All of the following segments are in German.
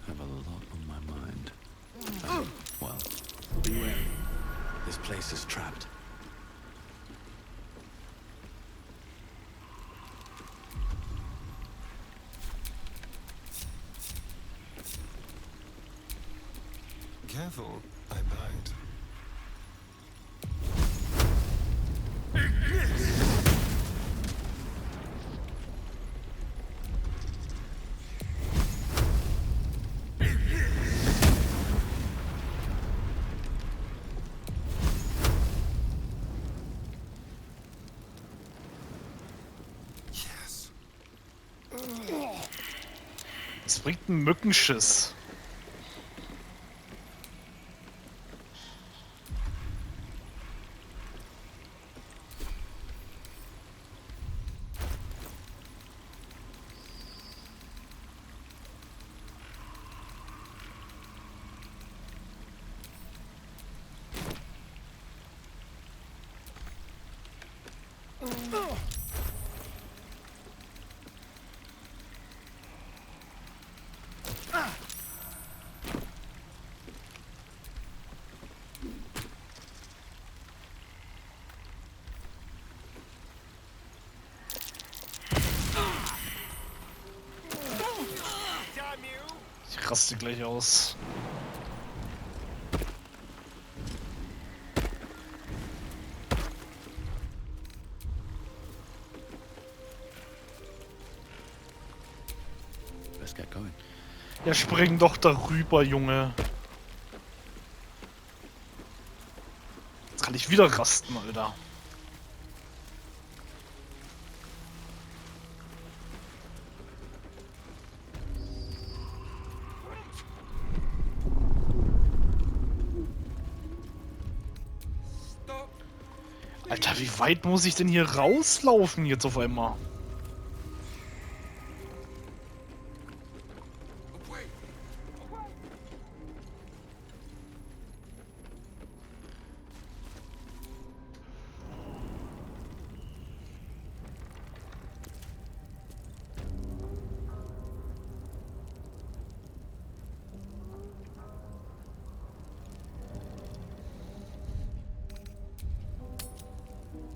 have a lot on my mind. Well, beware. This place is trapped. Careful, I might. Yes. Es bringt einen Mückenschiss. Ich raste gleich aus. Let's get going. Ja, spring doch darüber, Junge. Jetzt kann ich wieder rasten, Alter. Alter, wie weit muss ich denn hier rauslaufen jetzt auf einmal?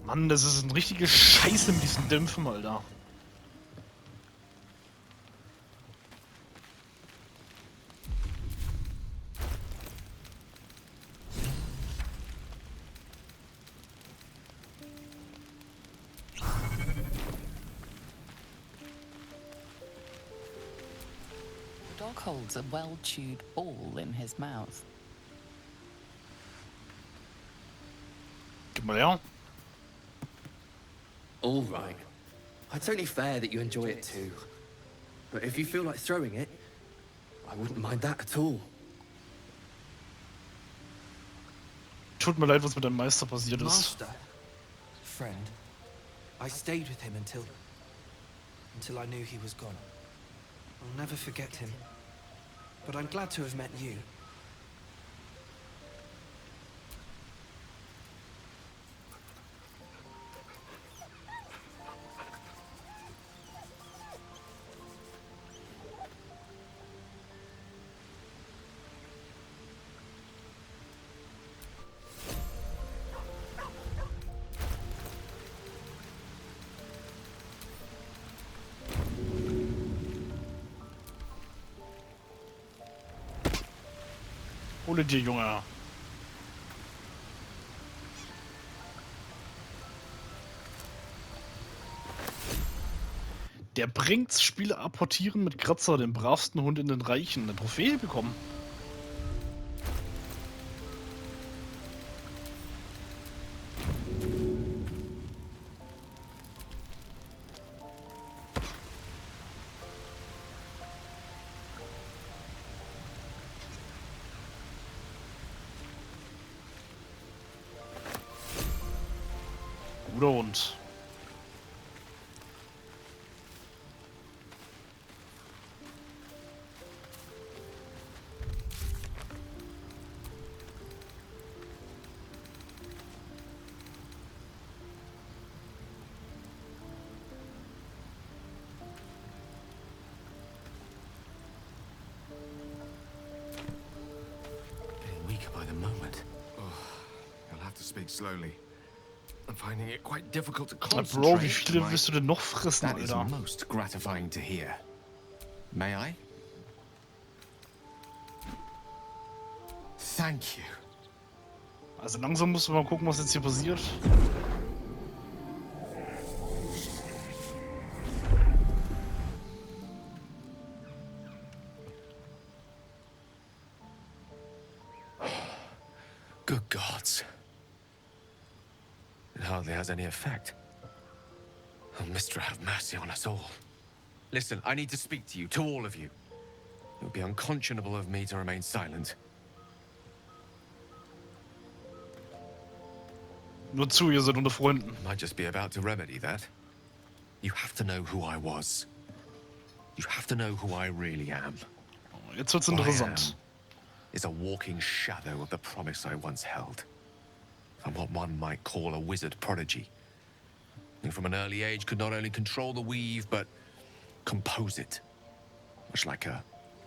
Mann, das ist ein richtige Scheiße mit diesen Dämpfen, Alter. The dog holds a well-chewed ball in his mouth. Gib mal her. All right. It's only fair that you enjoy it too. But if you feel like throwing it, I wouldn't mind that at all. Tut mir leid, was mit deinem Meister passiert ist. Master, friend, I stayed with him until I knew he was gone. I'll never forget him. But I'm glad to have met you. Hole dir, Junge. Der bringt's, Spiele apportieren mit Kratzer, den bravsten Hund in den Reichen. Eine Trophäe bekommen. Guter Hund. slowly. I'm finding it quite difficult to Na, concentrate. Bro, wie viele willst du denn noch fressen, That is Alter? most gratifying to hear. May I? Thank you. Also langsam musst du mal gucken, was jetzt hier passiert. Good gods. It hardly has any effect. Oh, Mistra, have mercy on us all. Listen, I need to speak to you, to all of you. It would be unconscionable of me to remain silent. Nur zu, ihr seid unter Freunden. I might just be about to remedy that. You have to know who I was. You have to know who I really am. Jetzt wird's What I interessant. am is a walking shadow of the promise I once held. I'm what one might call a wizard prodigy, who from an early age could not only control the weave, but compose it, much like a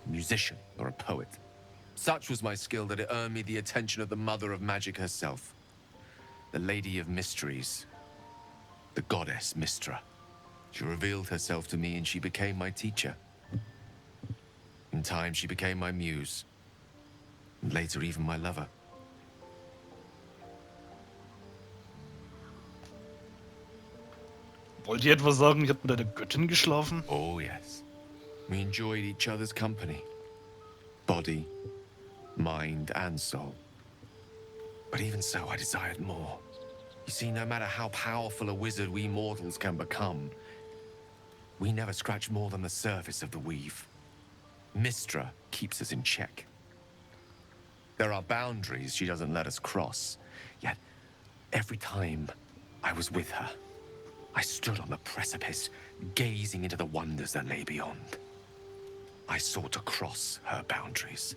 musician or a poet. Such was my skill that it earned me the attention of the mother of magic herself, the Lady of Mysteries, the goddess Mistra. She revealed herself to me and she became my teacher. In time, she became my muse, and later even my lover. Wollt ihr etwa sagen, ihr habt mit einer Göttin geschlafen? Oh, yes. We enjoyed each other's company. Body, mind, and soul. But even so, I desired more. You see, no matter how powerful a wizard we mortals can become, we never scratch more than the surface of the weave. Mistra keeps us in check. There are boundaries she doesn't let us cross. Yet, every time I was with her, I stood on the precipice, gazing into the wonders that lay beyond. I sought to cross her boundaries.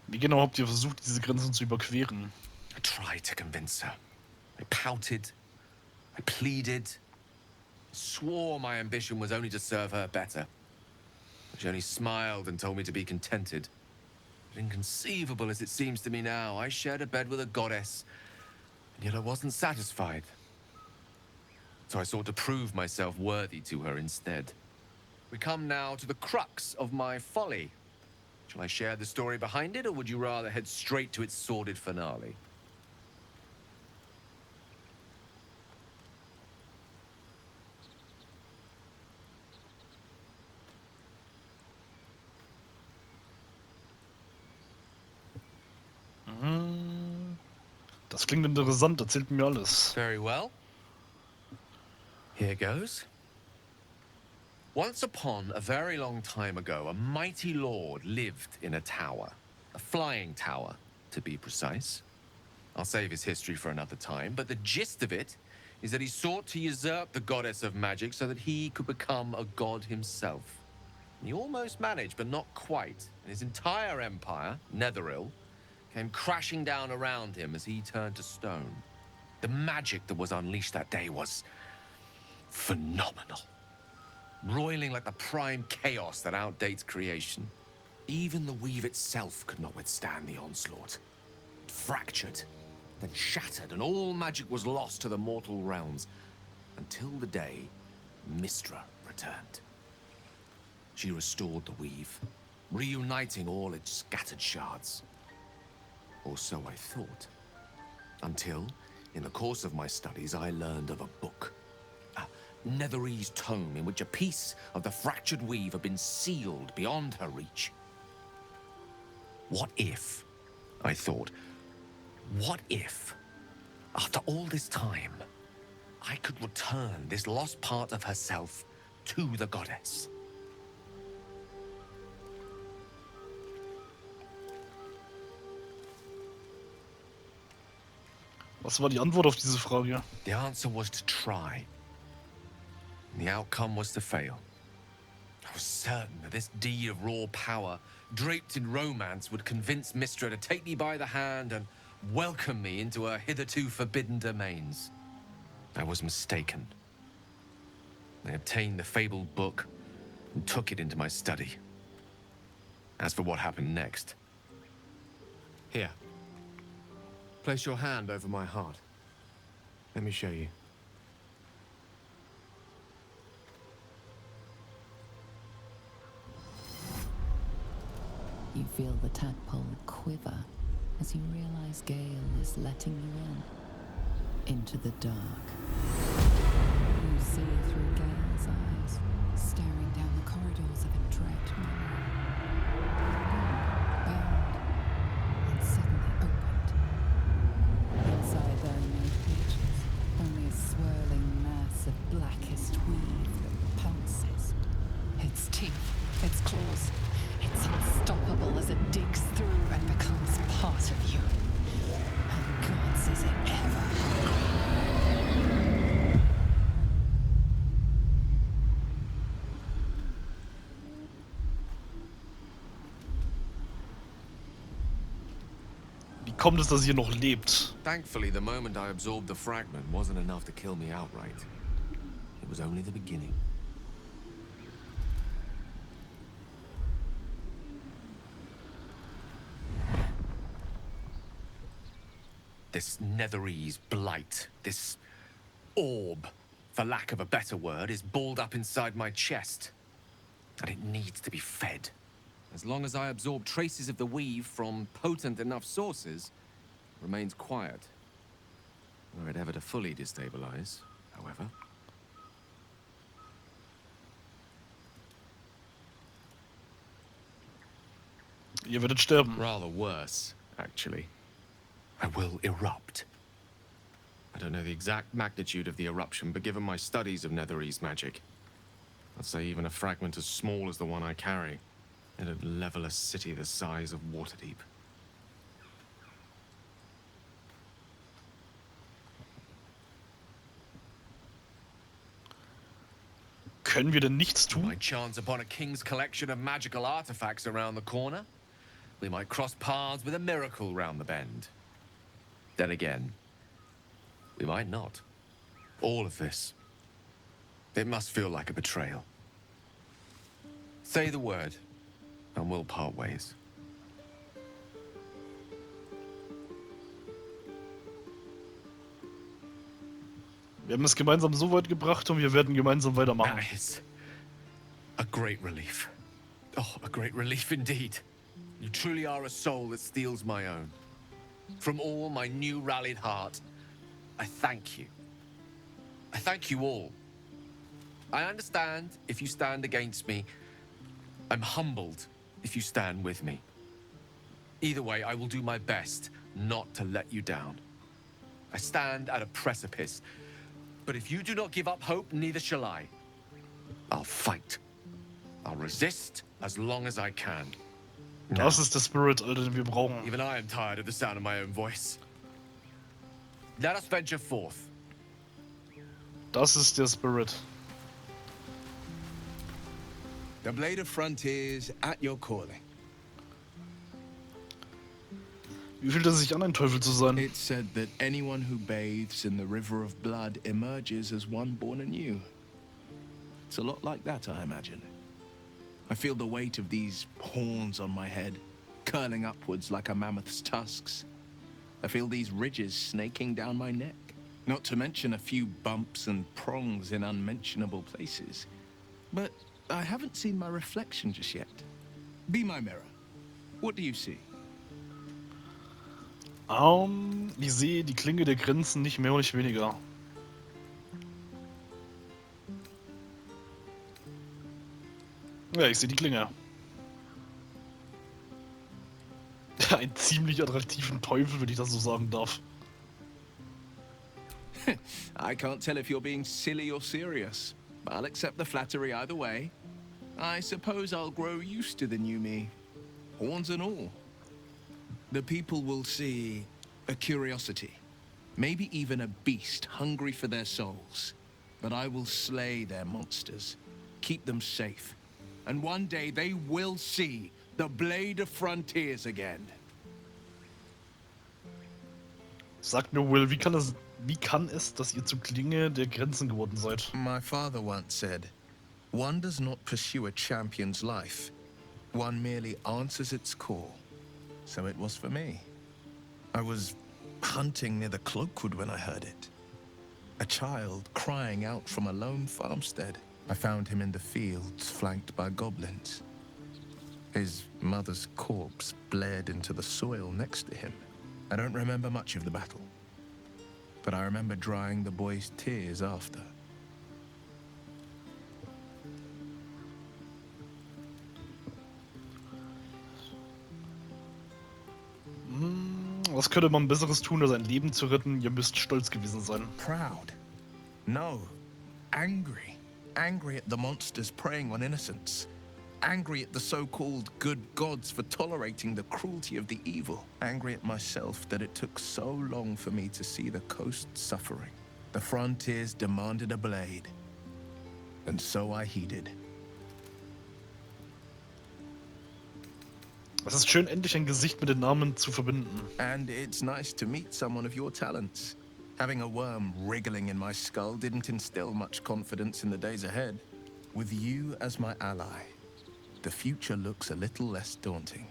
Wie genau habt ihr versucht, diese Grenzen zu überqueren? I tried to convince her. I pouted. I pleaded. Swore my ambition was only to serve her better. She only smiled and told me to be contented. But inconceivable as it seems to me now, I shared a bed with a goddess, and yet I wasn't satisfied. So I sought to prove myself worthy to her instead. We come now to the crux of my folly. Shall I share the story behind it, or would you rather head straight to its sordid finale? Das klingt interessant, erzählt mir alles. Very well. Here goes. Once upon a very long time ago, a mighty lord lived in a tower. A flying tower, to be precise. I'll save his history for another time, but the gist of it is that he sought to usurp the goddess of magic so that he could become a god himself. He almost managed, but not quite. And his entire empire, Netheril, came crashing down around him as he turned to stone. The magic that was unleashed that day was phenomenal. Roiling like the prime chaos that outdates creation. Even the weave itself could not withstand the onslaught. It fractured, then shattered, and all magic was lost to the mortal realms. Until the day Mistra returned. She restored the weave, reuniting all its scattered shards. Or so I thought. Until, in the course of my studies, I learned of a book. A Netherese tome in which a piece of the fractured weave had been sealed beyond her reach. What if, I thought, what if, after all this time, I could return this lost part of herself to the goddess? Was war die Antwort auf diese Frage? The answer was to try. And the outcome was to fail. I was certain that this deed of raw power, draped in romance, would convince Mistra to take me by the hand and welcome me into her hitherto forbidden domains. I was mistaken. I obtained the fabled book and took it into my study. As for what happened next, here, place your hand over my heart. Let me show you. You feel the tadpole quiver as you realize Gale is letting you into the dark. You see through Gale's eyes, staring down the corridors of a dread memory. Bound and suddenly opened. Inside there are no creatures, only a swirling mass of blackest weave that pounces. Its teeth, its claws, it's unstoppable as it digs through and becomes part of you. And gods, is it ever hungry? Wie kommt es, dass ihr noch lebt? Thankfully, the moment I absorbed the fragment wasn't enough to kill me outright. It was only the beginning. This Netherese blight, this orb, for lack of a better word, is balled up inside my chest. And it needs to be fed. As long as I absorb traces of the weave from potent enough sources, it remains quiet. Were it ever to fully destabilize, however. Ihr werdet sterben. Rather worse, actually. I will erupt. I don't know the exact magnitude of the eruption, but given my studies of Netherese magic, I'd say even a fragment as small as the one I carry, it'd level a city the size of Waterdeep. Können wir denn nichts We tun? might chance upon a king's collection of magical artifacts around the corner. We might cross paths with a miracle round the bend. Then again, we might not. All of this, it must feel like a betrayal. Say the word, and we'll part ways. Wir haben es gemeinsam so weit gebracht und wir werden gemeinsam weitermachen. That is a great relief. Oh, a great relief indeed. You truly are a soul that steals my own. From all my new rallied heart, I thank you. I thank you all. I understand if you stand against me. I'm humbled if you stand with me. Either way, I will do my best not to let you down. I stand at a precipice, but if you do not give up hope, neither shall I. I'll fight. I'll resist as long as I can. Das ist der Spirit, Alter, den wir brauchen. Even I am tired of the sound of my own voice. Let us venture forth. Das ist der Spirit. The Blade of Frontiers at your calling. Wie fühlt es sich an, ein Teufel zu sein? It's said that anyone who bathes in the river of blood emerges as one born anew. It's a lot like that, I imagine. I feel the weight of these horns on my head, curling upwards like a mammoth's tusks. I feel these ridges snaking down my neck, not to mention a few bumps and prongs in unmentionable places. But I haven't seen my reflection just yet. Be my mirror. What do you see? Ich sehe die Klinge der Grenzen, nicht mehr und nicht weniger. Ja, ich sehe die Klinge. Einen ziemlich attraktiven Teufel, wenn ich das so sagen darf. I can't tell if you're being silly or serious. I'll accept the flattery either way. I suppose I'll grow used to the new me. Horns and all. The people will see a curiosity. Maybe even a beast hungry for their souls. But I will slay their monsters. Keep them safe. And one day they will see the Blade of Frontiers again. Sagt mir, Will, wie kann es, dass ihr zur Klinge der Grenzen geworden seid? My father once said, one does not pursue a champion's life, One merely answers its call. So it was for me. I was hunting near the Cloakwood when I heard it. A child crying out from a lone farmstead. I found him in the fields, flanked by goblins. His mother's corpse blared into the soil next to him. I don't remember much of the battle, but I remember drying the boy's tears after. Was könnte man Besseres tun, als ein Leben zu retten? Ihr müsst stolz gewesen sein. Proud? No. Angry. Angry at the monsters preying on innocents. Angry at the so-called good gods for tolerating the cruelty of the evil. Angry at myself that it took so long for me to see the coast suffering. The frontiers demanded a blade. And so I heeded. Es ist schön, endlich ein Gesicht mit den Namen zu verbinden. And it's nice to meet someone of your talents. Having a worm wriggling in my skull didn't instill much confidence in the days ahead. With you as my ally, the future looks a little less daunting.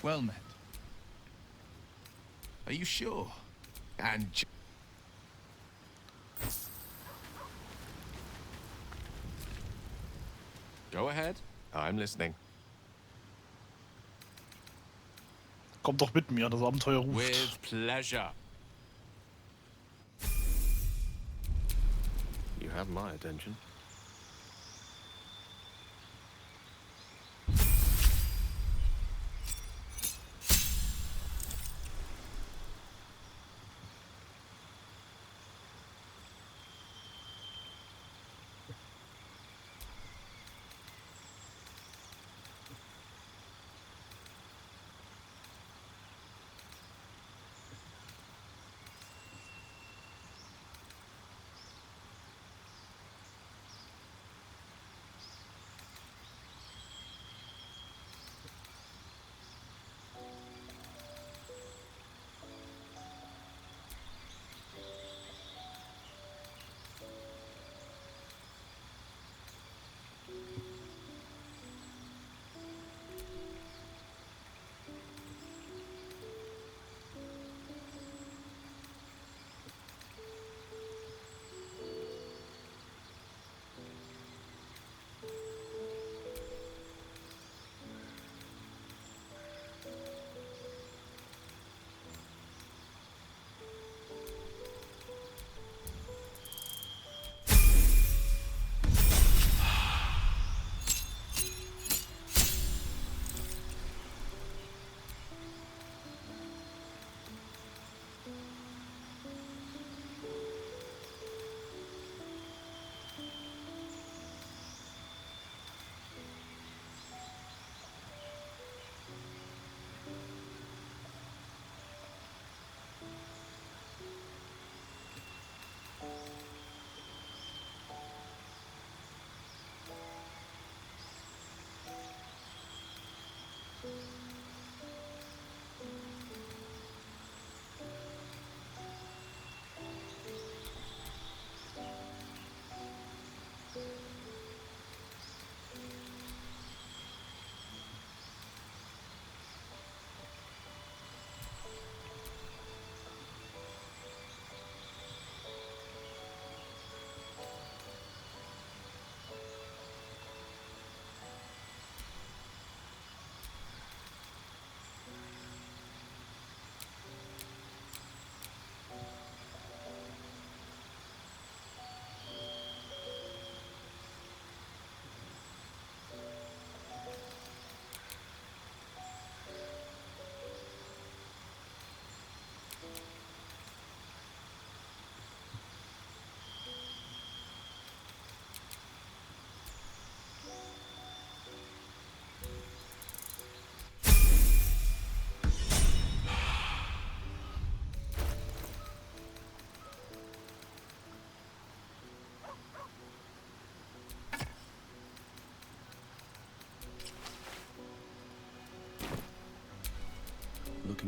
Well met. Are you sure? And Go ahead. I'm listening. Kommt doch mit mir, das Abenteuer ruft. With pleasure. You have my attention.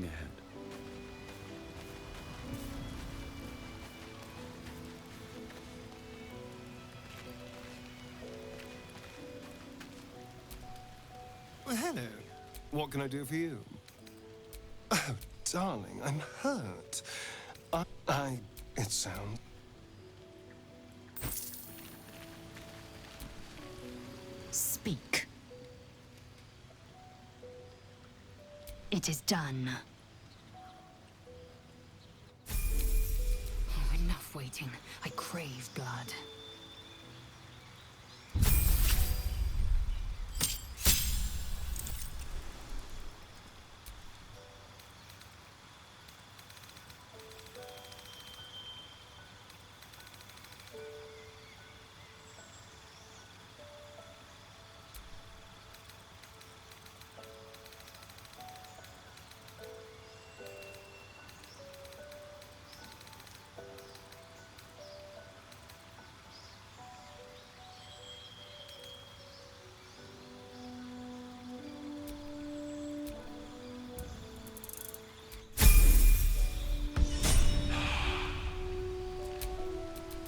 Looking ahead. Well, hello. What can I do for you? Oh, darling, I'm hurt. It sounds... Speak. It is done. Oh, enough waiting. I crave blood.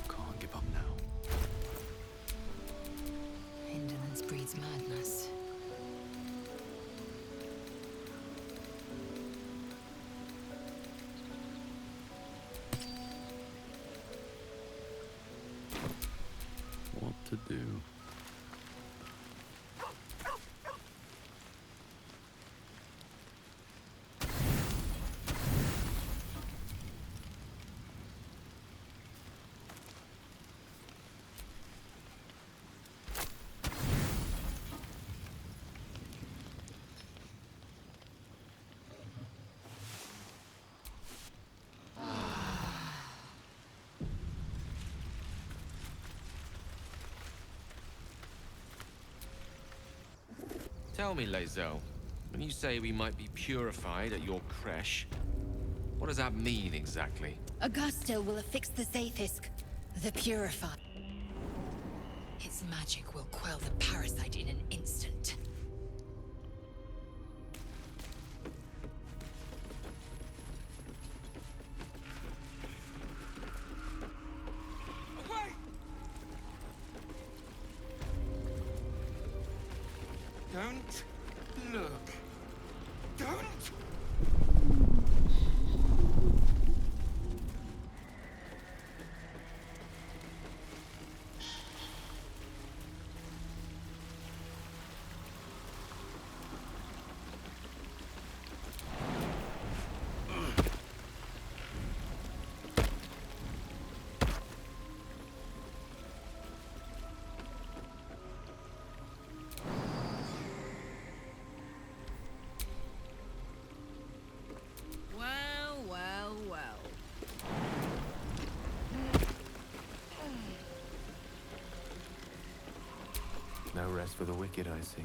Can't give up now. Indolence breeds madness. What to do? Tell me, Lae'zel, when you say we might be purified at your creche, what does that mean exactly? Augusto will affix the Zaithisk, the Purifier. Its magic will quell the parasite in an instant. Don't look. Don't! Well, well, well. No rest for the wicked, I see.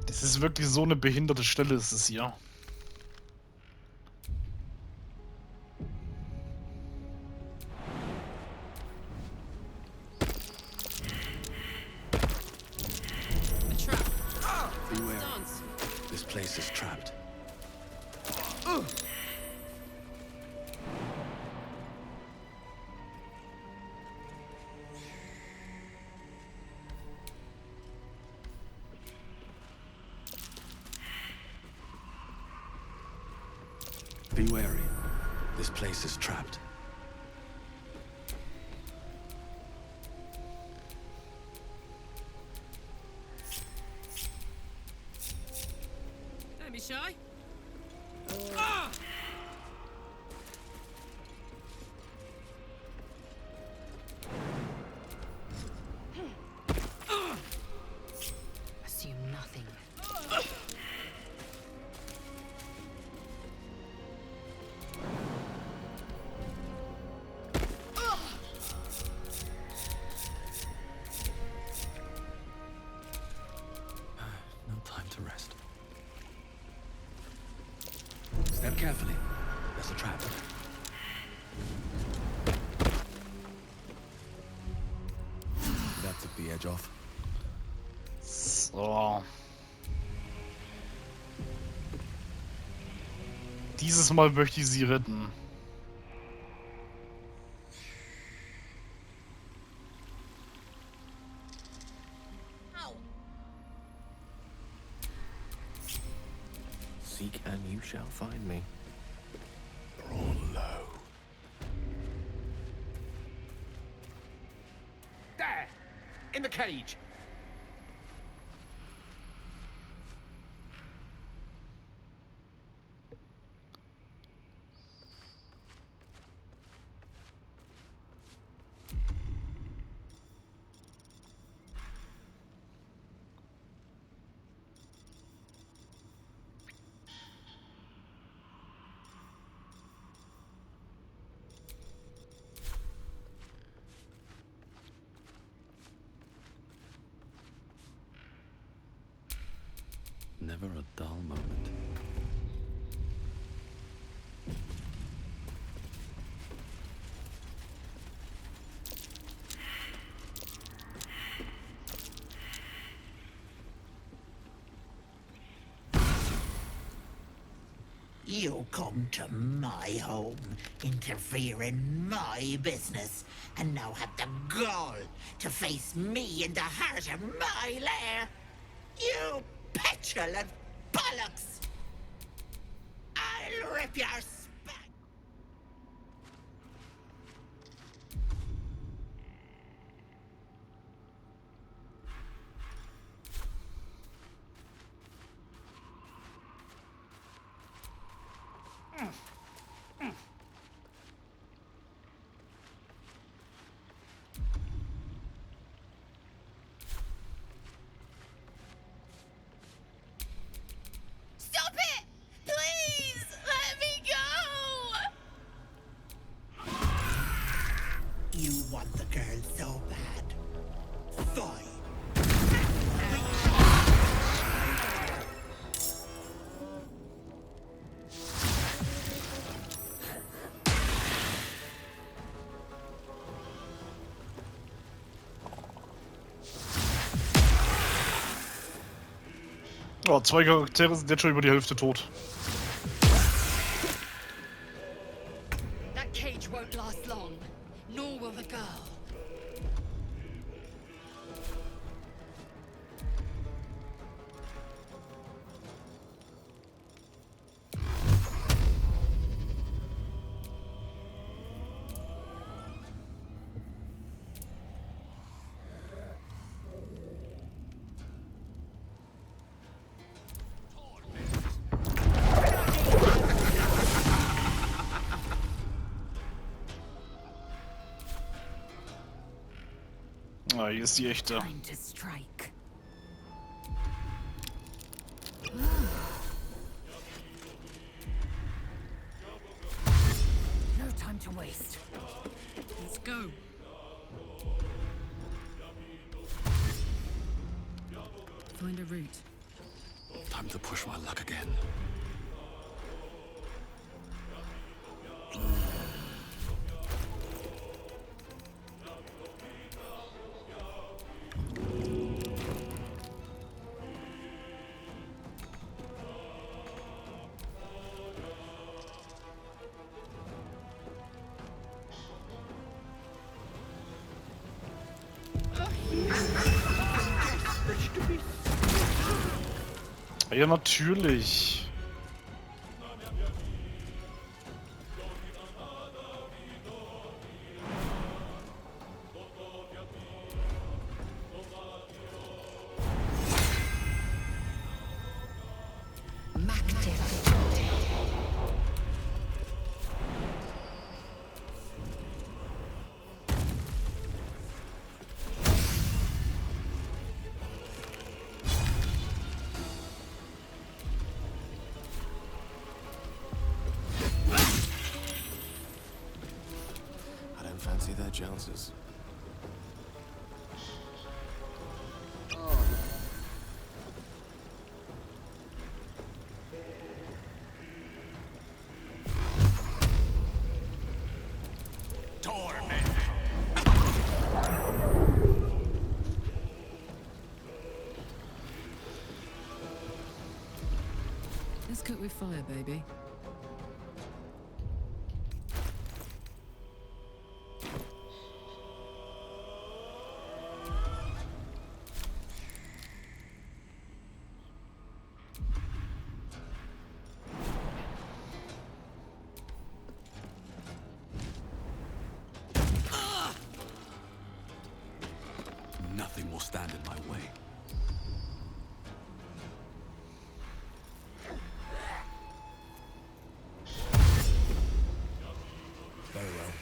Das ist wirklich so eine behinderte Stelle, ist es hier. A trap. Beware. Dance. This place is trapped. Be wary. This place is trapped. Don't be shy. Ah! Assume nothing. No time to rest. Step carefully. There's a trap. edge off. So. Dieses Mal möchte ich sie retten. Seek and you shall find me. Drawn low. There! In the cage! Never a dull moment. You come to my home, interfere in my business, and now have the gall to face me in the heart of my lair. You petulant bollocks! I'll rip your spine. Stop it! Please! Let me go! You want the girl so bad. Fine. Oh, 2 Charaktere sind jetzt schon über die Hälfte tot. That cage won't last long, nor will the girl. Ah, hier ist die echte. Time to strike. No time to waste. Let's go. Find a route. Time to push my luck again. Ja, natürlich. Fancy their chances. fire, baby. Nothing will stand in my way. Very well.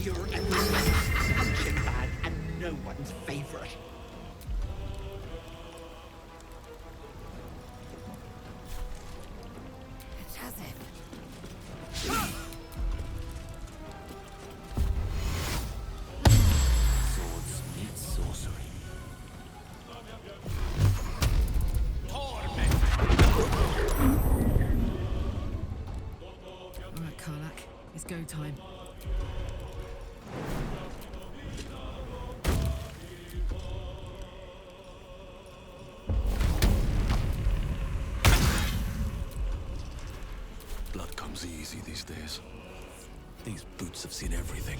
You're a punching bag and no one's favorite. It has it. Swords meet sorcery. Alright, Karlak. It's go time. Blood comes easy these days. These boots have seen everything.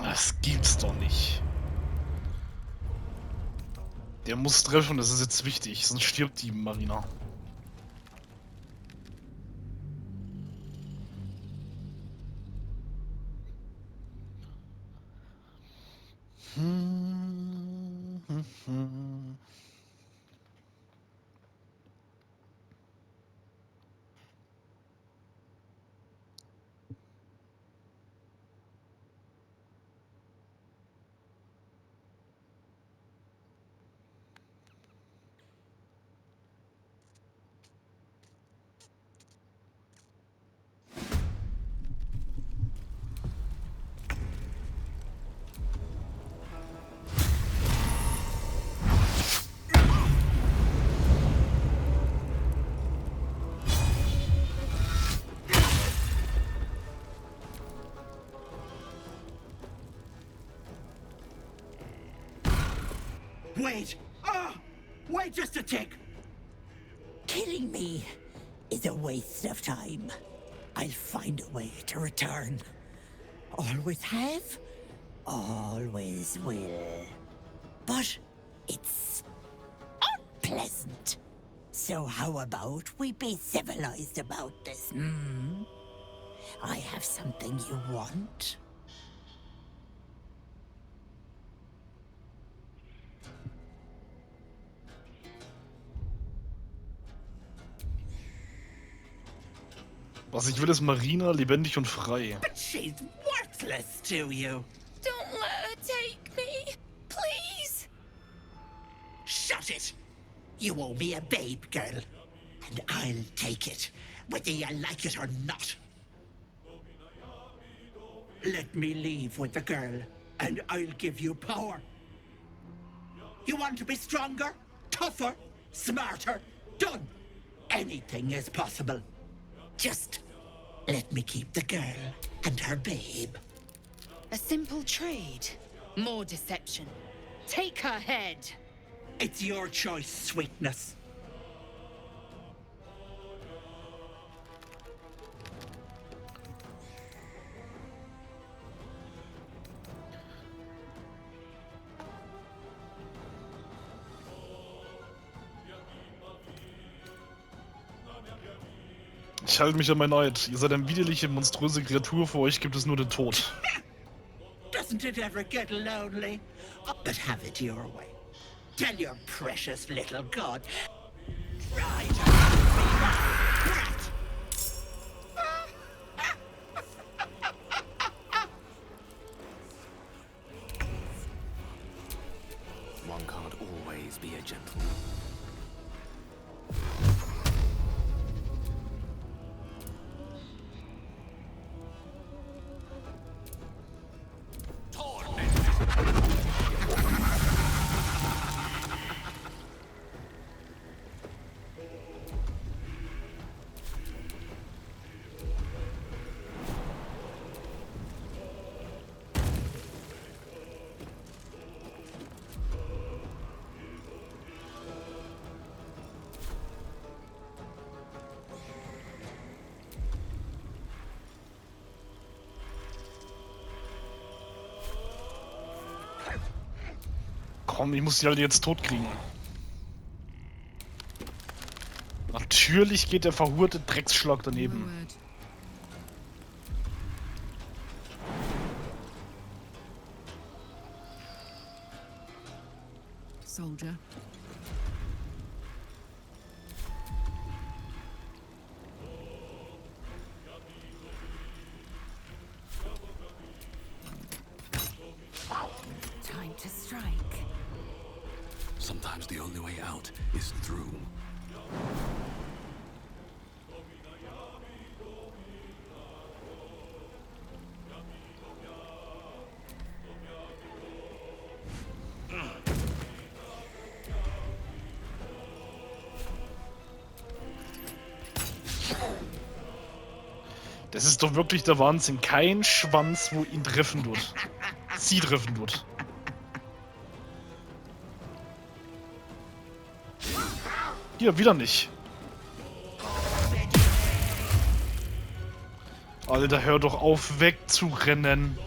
Das gibt's doch nicht. Der muss treffen, das ist jetzt wichtig, sonst stirbt die Marina. Wait! Wait just a tick! Killing me is a waste of time. I'll find a way to return. Always have, always will. But it's unpleasant. So how about we be civilized about this, hmm? I have something you want? Was ich will, ist Marina lebendig und frei. But she's worthless to you. Don't let her take me, please. Shut it! You owe me a babe, girl. And I'll take it, whether you like it or not. Let me leave with the girl, and I'll give you power. You want to be stronger, tougher, smarter? Done! Anything is possible. Just let me keep the girl and her babe. A simple trade. More deception. Take her head. It's your choice, sweetness. Ich halte mich an mein Eid. Ihr seid eine widerliche, monströse Kreatur, für euch gibt es nur den Tod. Doesn't it ever get lonely? But have it your way. Tell your precious little god. Try to be that brat. Komm, ich muss die halt jetzt tot kriegen. Natürlich geht der verhurte Drecksschlag daneben. Soldier. Time to strike. Sometimes the only way out is through. Das ist doch wirklich der Wahnsinn. Kein Schwanz, wo ihn treffen tut. Sie treffen tut. Hier, wieder nicht. Alter, hör doch auf, wegzurennen.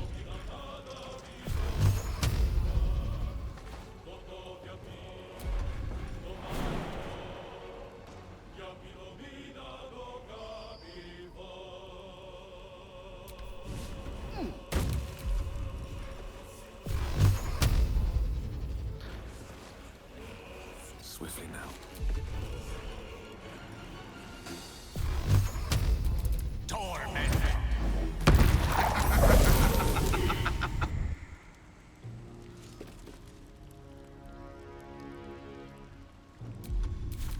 Swiftly now.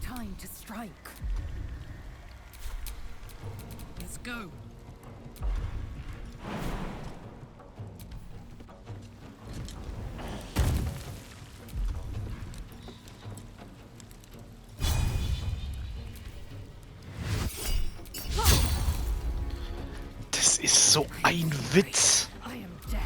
Time to strike. Let's go. Das ist so ein Witz. I am death.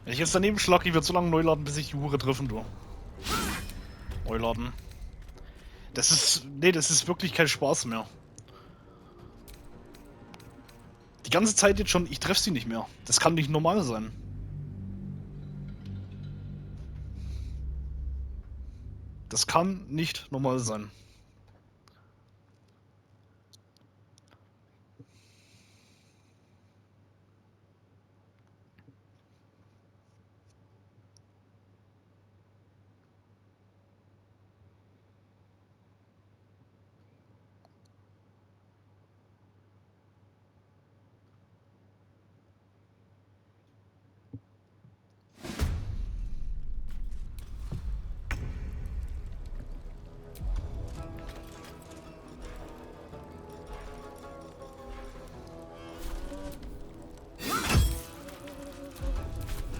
Wenn ich jetzt daneben schlage, ich werde so lange neu laden, bis ich die Hure treffen, du. Neu laden. Das ist... Nee, das ist wirklich kein Spaß mehr. Die ganze Zeit jetzt schon, ich treffe sie nicht mehr. Das kann nicht normal sein. Das kann nicht normal sein.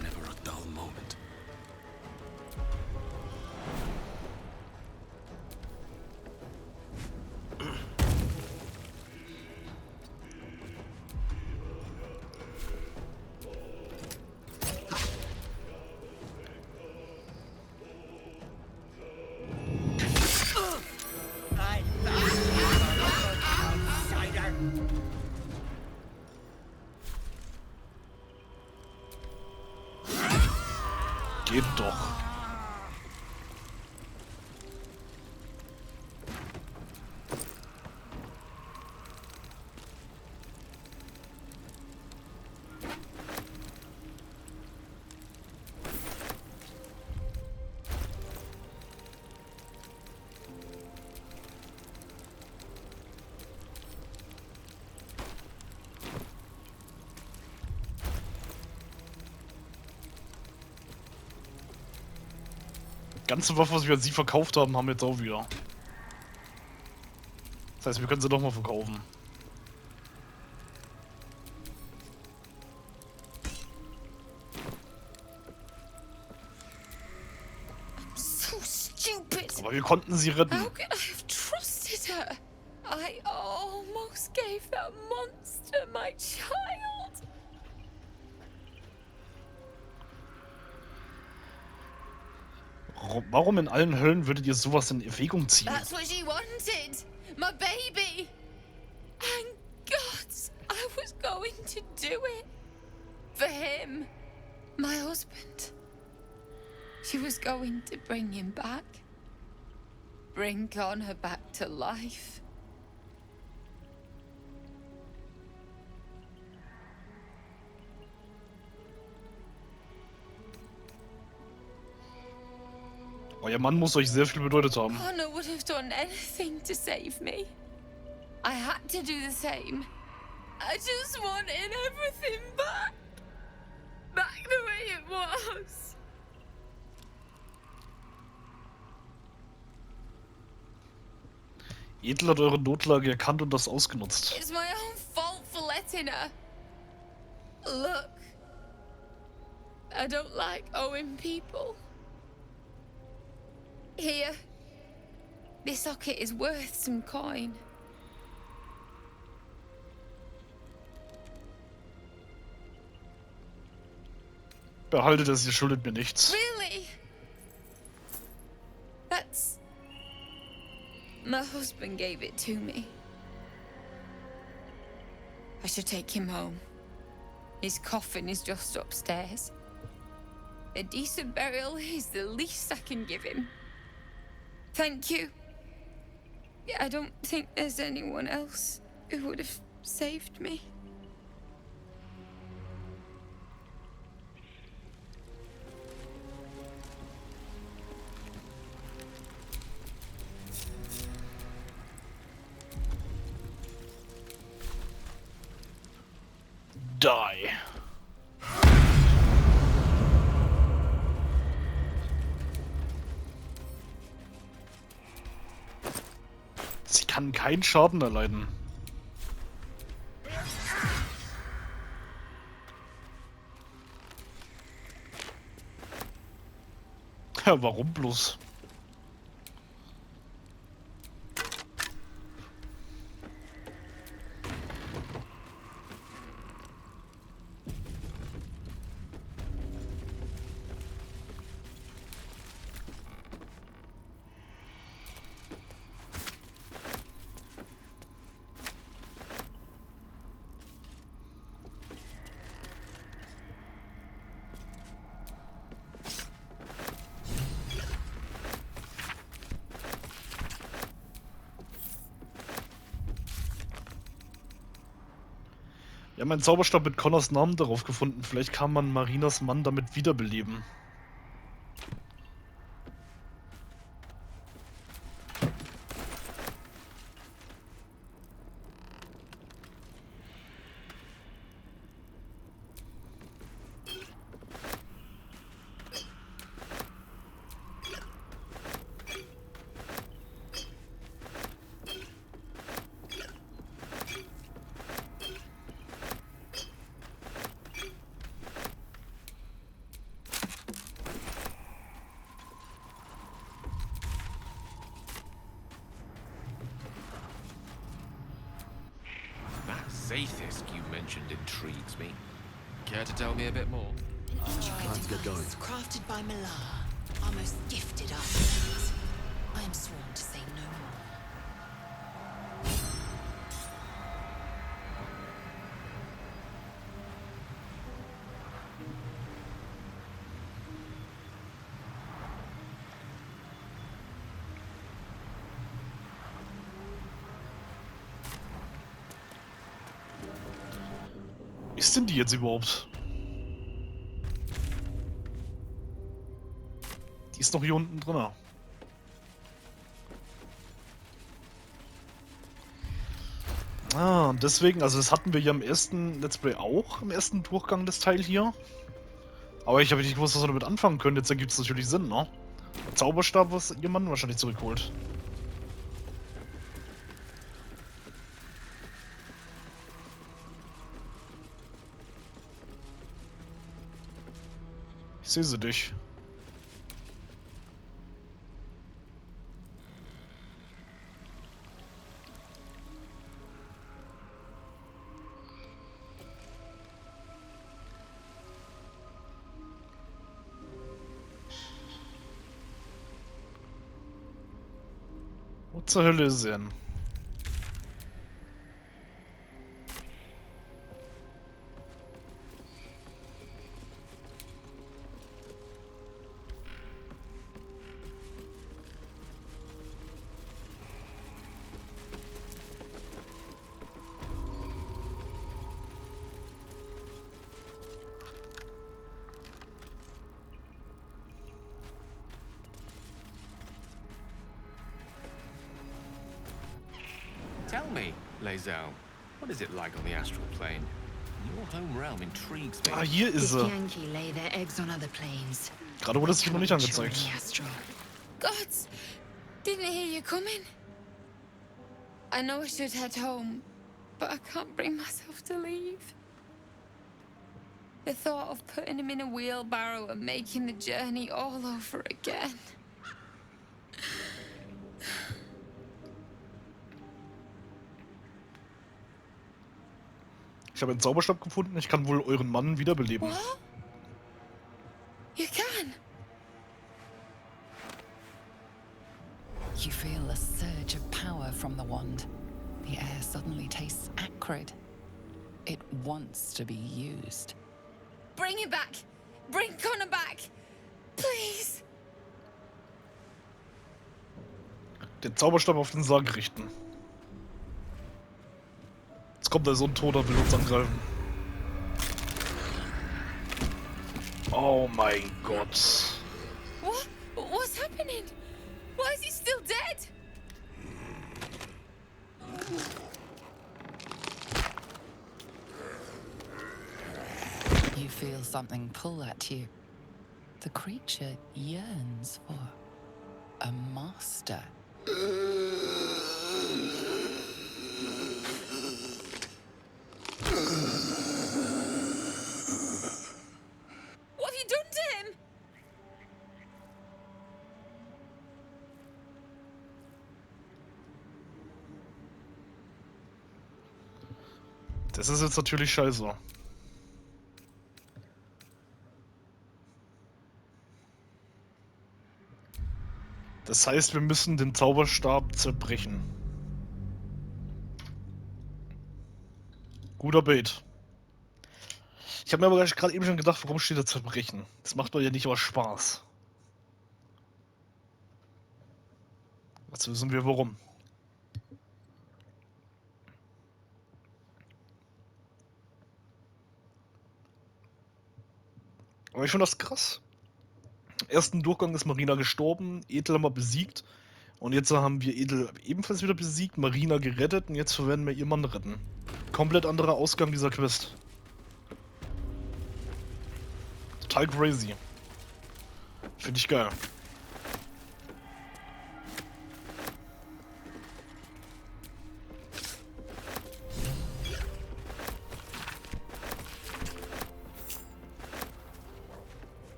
Never a dull moment. Geht doch. Ganze Waffe, was wir an sie verkauft haben, haben wir jetzt auch wieder. Das heißt, wir können sie doch mal verkaufen. So stupid. Aber wir konnten sie retten. How could I have trusted her? I almost gave that monster my child. Warum in allen Höllen würdet ihr sowas in Erwägung ziehen? That's what she wanted. My baby. And God, I was going to do it. For him. My husband. She was going to bring him back. Bring Connor back to life. Euer Mann muss euch sehr viel bedeutet haben. Connor would have done anything to save me. I had to do the same. I just wanted everything back. Back the way it was. Edel hat eure Notlage erkannt und das ausgenutzt. It's my own fault for letting her. Look. I don't like owing people. Here. This socket is worth some coin. Behaltet es, ihr schuldet mir nichts. Really? That's... My husband gave it to me. I should take him home. His coffin is just upstairs. A decent burial is the least I can give him. Thank you. I don't think there's anyone else who would have saved me. Die. Sie kann keinen Schaden erleiden. Ja, warum bloß? Wir haben einen Zauberstab mit Connors Namen darauf gefunden. Vielleicht kann man Mayrinas Mann damit wiederbeleben. Zaithisk you mentioned intrigues me. Care to tell me a bit more? Time to get going. Crafted by Malar, our most gifted artisans. I am sworn to say no more. Ist denn die jetzt überhaupt? Die ist noch hier unten drin. Ah, und deswegen, also das hatten wir ja im ersten Let's Play auch, im ersten Durchgang des Teil hier. Aber ich habe nicht gewusst, was wir damit anfangen können. Jetzt ergibt es natürlich Sinn, ne? Der Zauberstab, was jemanden wahrscheinlich zurückholt. Ich sehe sie dich. zur Hölle ist er denn? Tell me, Lae'zel, what is it like on the astral plane? Your home realm intrigues me. Ah, hier ist er. Yankee lay their eggs on other planes. Gerade wurde es sich noch nicht angezeigt. Gods, didn't hear you coming. I know I should head home, but I can't bring myself to leave. The thought of putting him in a wheelbarrow and making the journey all over again. Ich habe einen Zauberstab gefunden. Ich kann wohl euren Mann wiederbeleben. What? You can? You feel a surge of power from the wand. The air suddenly tastes acrid. It wants to be used. Bring it back! Bring Connor back! Please! Den Zauberstab auf den Sarg richten. Jetzt kommt da so ein Toter, will uns angreifen. Oh mein Gott. What? What's happening? Why is he still dead? You feel something pull at you. The creature yearns for a master. What have you done to him? Das ist jetzt natürlich scheiße. Das heißt, wir müssen den Zauberstab zerbrechen. Guter Bait. Ich habe mir aber gerade eben schon gedacht, warum steht da zerbrechen? Das macht doch ja nicht aber Spaß. Jetzt wissen wir warum. Aber ich finde das krass. Im ersten Durchgang ist Marina gestorben, Ethel haben wir besiegt. Und jetzt haben wir Ethel ebenfalls wieder besiegt, Marina gerettet und jetzt werden wir ihren Mann retten. Komplett anderer Ausgang dieser Quest. Total crazy. Finde ich geil.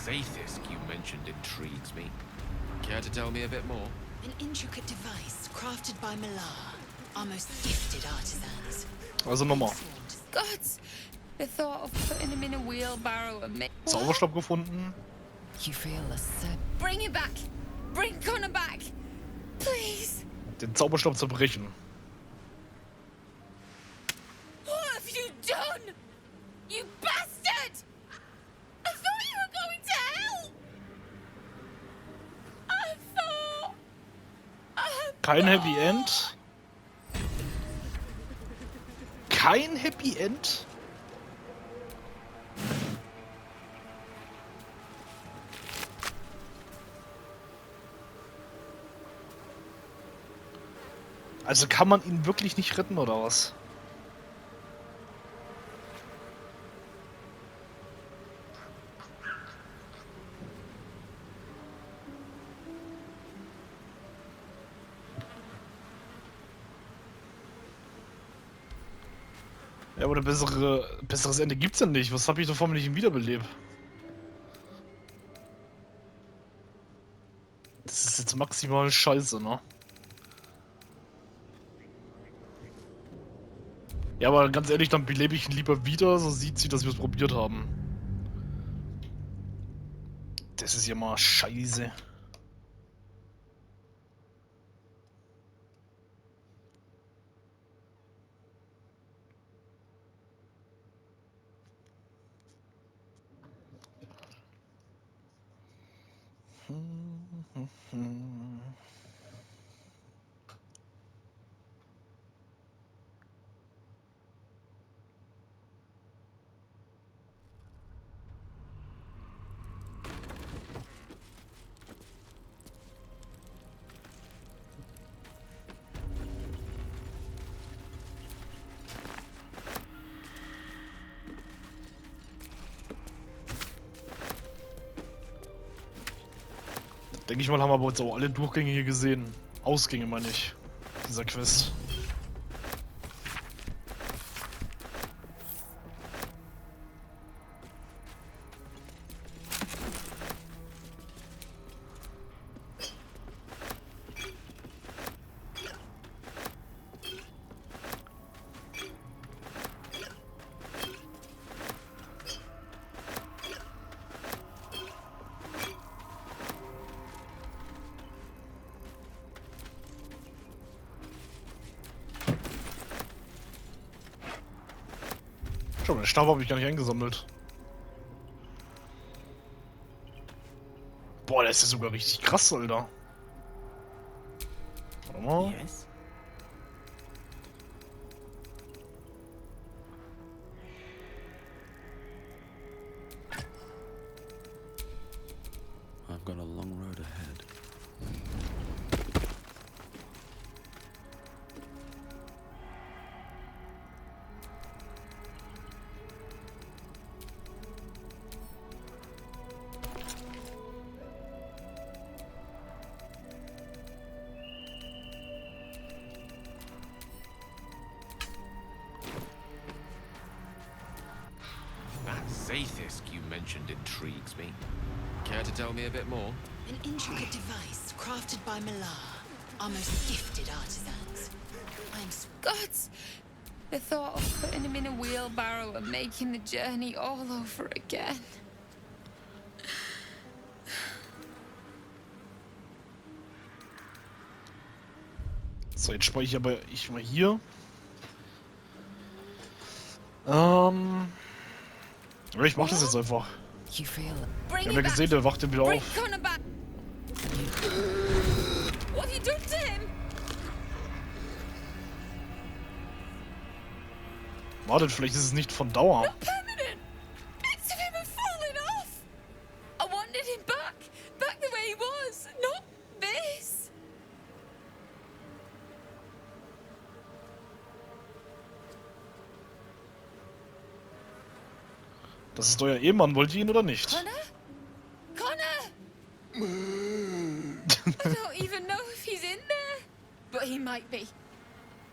Zaithis you mentioned intrigues me. Care to tell me a bit more? An intricate device crafted by Malar, our most gifted artisans. Also nochmal. Gods, the thought of putting him in a wheelbarrow and make... Zauberstab gefunden. You feel a surge. Bring it back! Bring Connor back! Please! Den Zauberstab zerbrechen. What have you done? You bastard! I thought you were going to hell! Kein Happy End. Kein Happy End? Also kann man ihn wirklich nicht retten, oder was? Ja, aber besseres Ende gibt's ja nicht. Was hab ich davon, wenn ich ihn wiederbelebe? Das ist jetzt maximal scheiße, ne? Ja, aber ganz ehrlich, dann belebe ich ihn lieber wieder, so sieht sie, dass wir es probiert haben. Das ist ja mal scheiße. Denke ich mal, haben wir aber jetzt auch alle Durchgänge hier gesehen. Ausgänge meine ich. Dieser Quest. Schon, den Stab habe ich gar nicht eingesammelt. Boah, der ist ja sogar richtig krass, Alter. Warte mal. Yes. I've got a long road ahead. Zaithis you mentioned intrigues me. Care to tell me a bit more? An intricate device crafted by Malar, our most gifted artisans. I'm Gods! The thought of putting him in a wheelbarrow and making the journey all over again. So, jetzt speichere aber ich mal hier. Ich mach das jetzt einfach. Wir haben ja gesehen, der wacht den wieder auf. What have you done to him? Wartet, vielleicht ist es nicht von Dauer. Not permanent. Bits of him have fallen off. I wanted him back the way he was, not this. Das ist euer Ehemann, wollt ihr ihn oder nicht? Connor! I don't even know if he's in there, but he might be.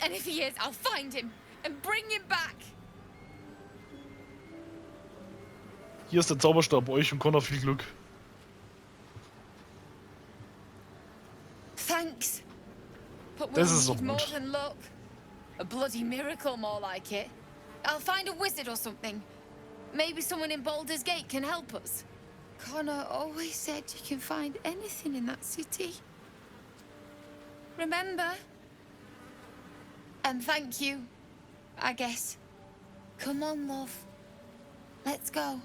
And if he is, I'll find him and bring him back. Hier ist der Zauberstab, euch und Connor viel Glück. Thanks. But Das we'll ist doch need more gut. than luck. A bloody miracle, more like it. I'll find a wizard or something. Maybe someone in Baldur's Gate can help us. Connor always said you can find anything in that city. Remember? And thank you, I guess. Come on, love. Let's go.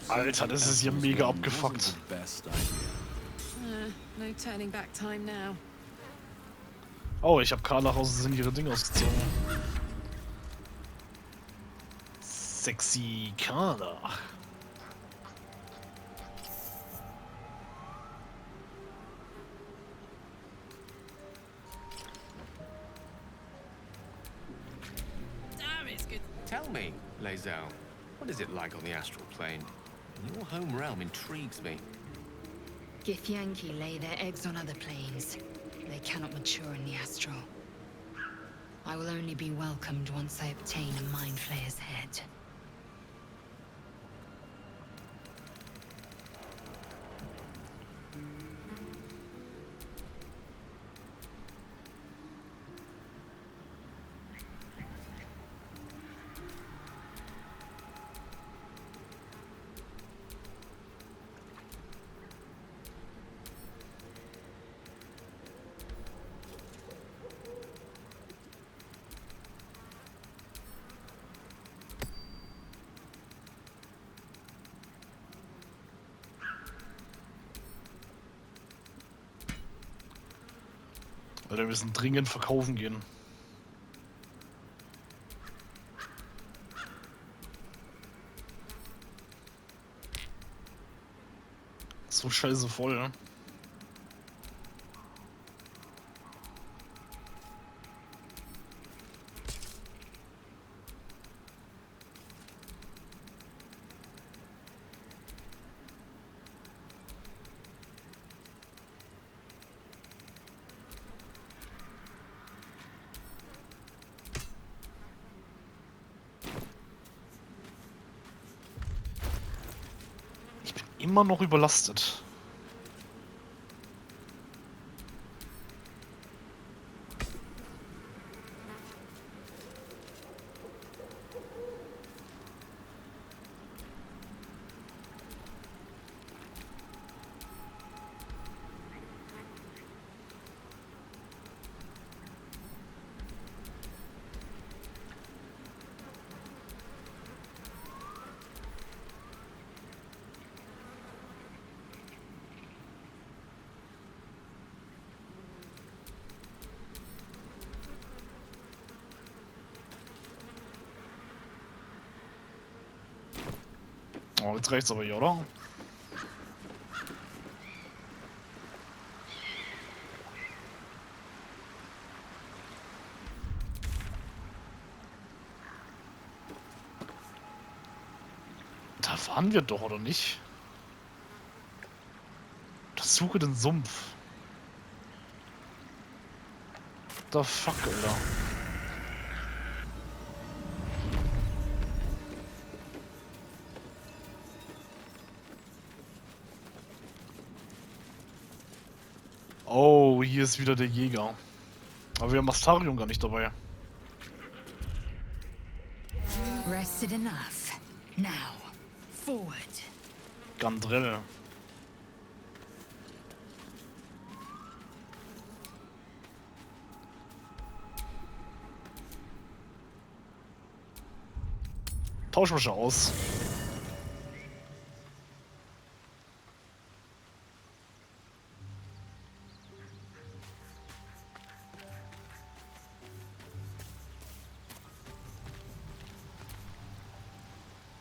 Alter, das ist hier mega abgefuckt. No turning back time now. Oh, ich habe Karlach aus Sinn ihre Dinge ausgezogen. Sexy Karlach. Damn, it's good. Tell me, Lae'zel, what is it like on the astral plane? Your home realm intrigues me. Githyanki lay their eggs on other planes. They cannot mature in the astral. I will only be welcomed once I obtain a Mind Flayer's head. Alter, wir müssen dringend verkaufen gehen. So scheiße voll, ne? Immer noch überlastet. Oh, jetzt reicht's aber hier, oder? Da waren wir doch, oder nicht? Untersuche den Sumpf. The fuck, Alter. Oh, hier ist wieder der Jäger. Aber wir haben Astarion gar nicht dabei. Rested enough. Now, forward. Gandrell. Tauschen wir schon aus.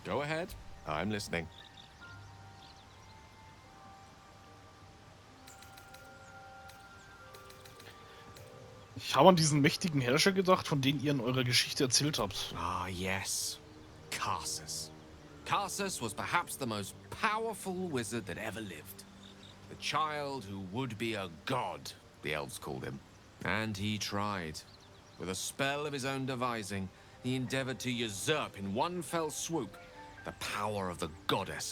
Go ahead. I'm listening. Ich habe an diesen mächtigen Herrscher gedacht, von denen ihr in eurer Geschichte erzählt habt. Ah, yes. Karsus. Karsus was perhaps the most powerful wizard that ever lived. The child who would be a god, the elves called him. And he tried. With a spell of his own devising, he endeavored to usurp in one fell swoop the power of the goddess of